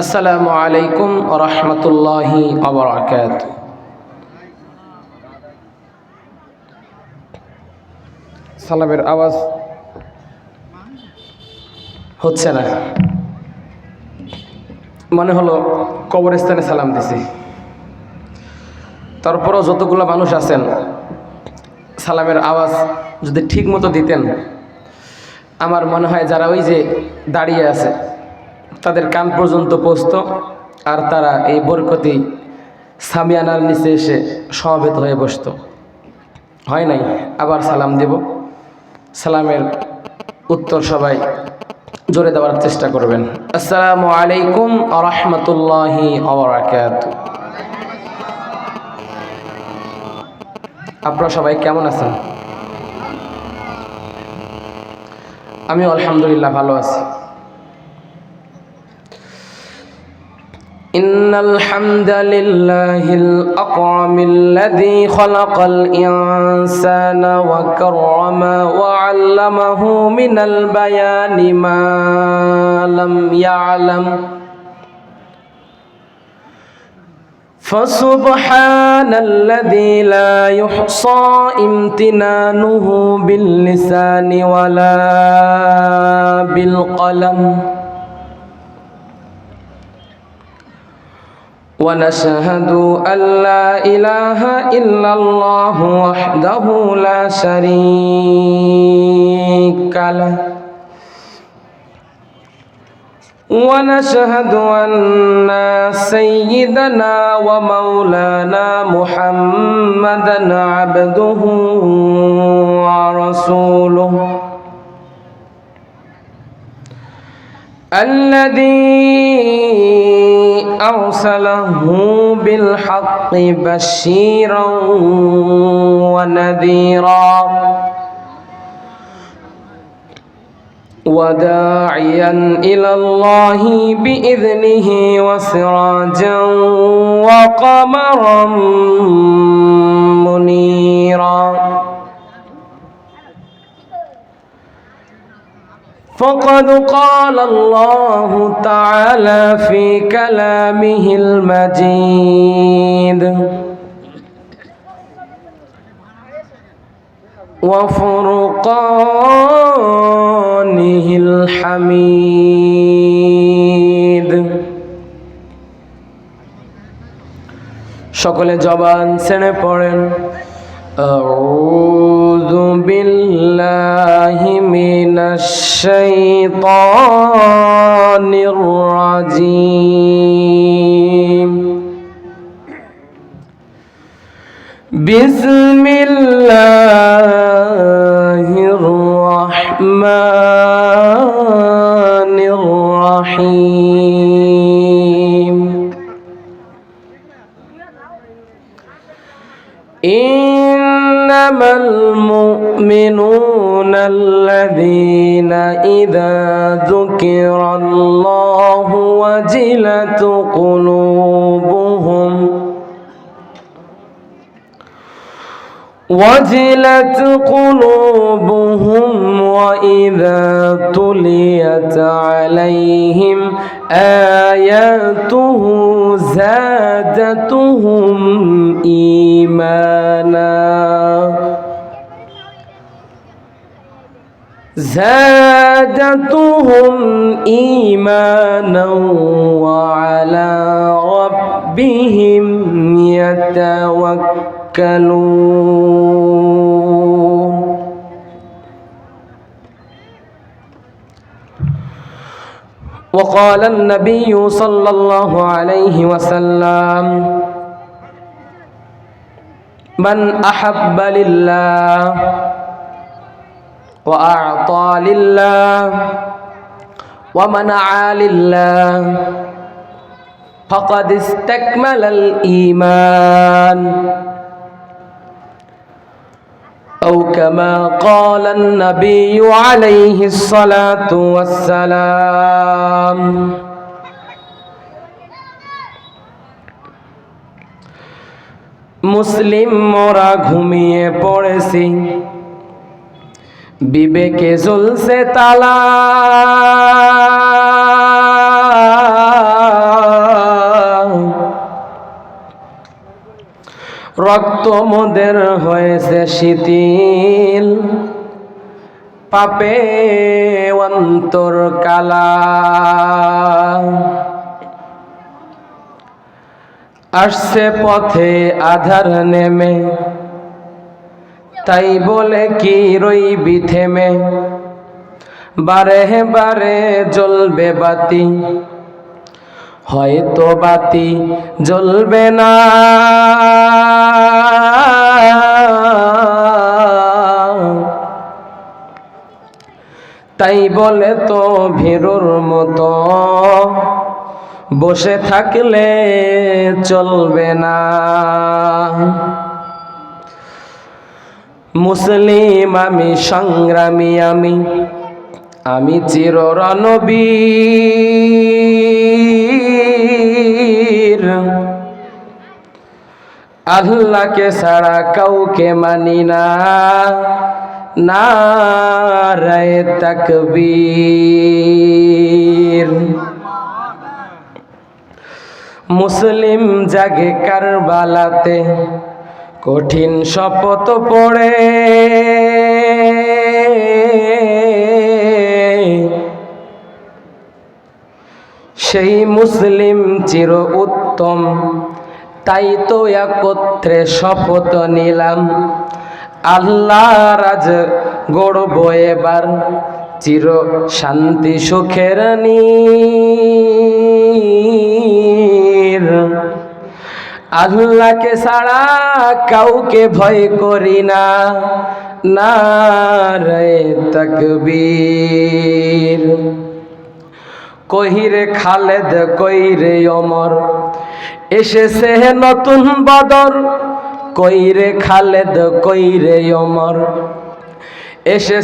আসসালামু আলাইকুম ওয়া রাহমাতুল্লাহি ওয়া বারাকাতুহু। সালামের আওয়াজ হচ্ছে না, মনে হলো কবরস্থানে সালাম দিছি। তারপরও যতগুলো মানুষ আছেন সালামের আওয়াজ যদি ঠিক মতো দিতেন, আমার মনে হয় যারা ওই যে দাঁড়িয়ে আছে তাদের কান পর্যন্ত পৌঁছত, আর তারা এই বরকতি সামিয়ানার নিচে এসে সমবেত হয়ে বসত। হয় নাই, আবার সালাম দেব। সালামের উত্তর সবাই জোরে দেওয়ার চেষ্টা করবেন। আসসালামু আলাইকুম ওয়া রাহমাতুল্লাহি ওয়া বারাকাতুহু। আপনারা সবাই কেমন আছেন? আমি আলহামদুলিল্লাহ ভালো আছি। ইন্নাল হামদালিল্লাহিল আকরামিল্লাযী খালাকাল ইনসানা ওয়া কাররামা ওয়া 'আল্লামাহু মিনাল বায়ানি মা লাম ইয়া'লাম ফাসুবহানাল্লাযী লা ইউহসা ইমতিনানুহু বিল লিসানি ওয়ালা বিল কলম ونشهد أن لا إله إلا الله وحده لا شريك له ونشهد أن سيدنا ومولانا محمدا عبده ورسوله الذي أرسله بالحق بشيرا ونذيرا وداعيا إلى الله بإذنه وسراجا وقمرا منيرا فقد قال الله تعالى في كلامه المجيد وفرقانه الحميد। সকলে জবান ছেড়ে পড়েন আউযু বিল্লাহি মিনাশ শাইতানির রাজীম বিসমিল্লাহির রাহমানির রাহিম إنما المؤمنون الذين إذا ذكر الله وجلت قلوبهم وإذا تليت عليهم آياته زادتهم إيمانا وعلى ربهم يتوكلون وقال النبي صلى الله عليه وسلم من أحب لله وأعطى لله ومنع لله فقد استكمل الإيمان أو كما قال النبي عليه الصلاة والسلام মুসলিম মোরা ঘুমিয়ে পড়েছি, বিবেকে জ্বলছে তালা, রক্ত মোদের হয়েছে শিথিল, পাপে অন্তর কালা। আসছে পথে আধার নেমে, তাই বলে কি রইবি থেমে। বারে বারে জ্বলবে বাতি, হয়তো বাতি জ্বলবে না। তাই বলে তো ভীরুর মতো বসে থাকলে চলবে না। মুসলিম আমি, সংগ্রামী আমি, আমি চির রণবীর। আল্লাহকে ছাড়া কাউকে মানি না, নারায়ে তাকবীর। মুসলিম জাগে কারবালাতে, কঠিন শপথ পড়ে। সেই মুসলিম চির উত্তম, তাই তো একত্রে শপথ নিলাম। আল্লাহ রাজ গড়ব এবার, চির শান্তি সুখের নীর। আল্লাহকে ছাড়া কাউকে ভয় করি না, নারায়ে তাকবীর। কহিরে খালেদ কইরে ওমর, এসেছে নতুন বদর। কইরে খালেদ কইরে ওমর, এসেছে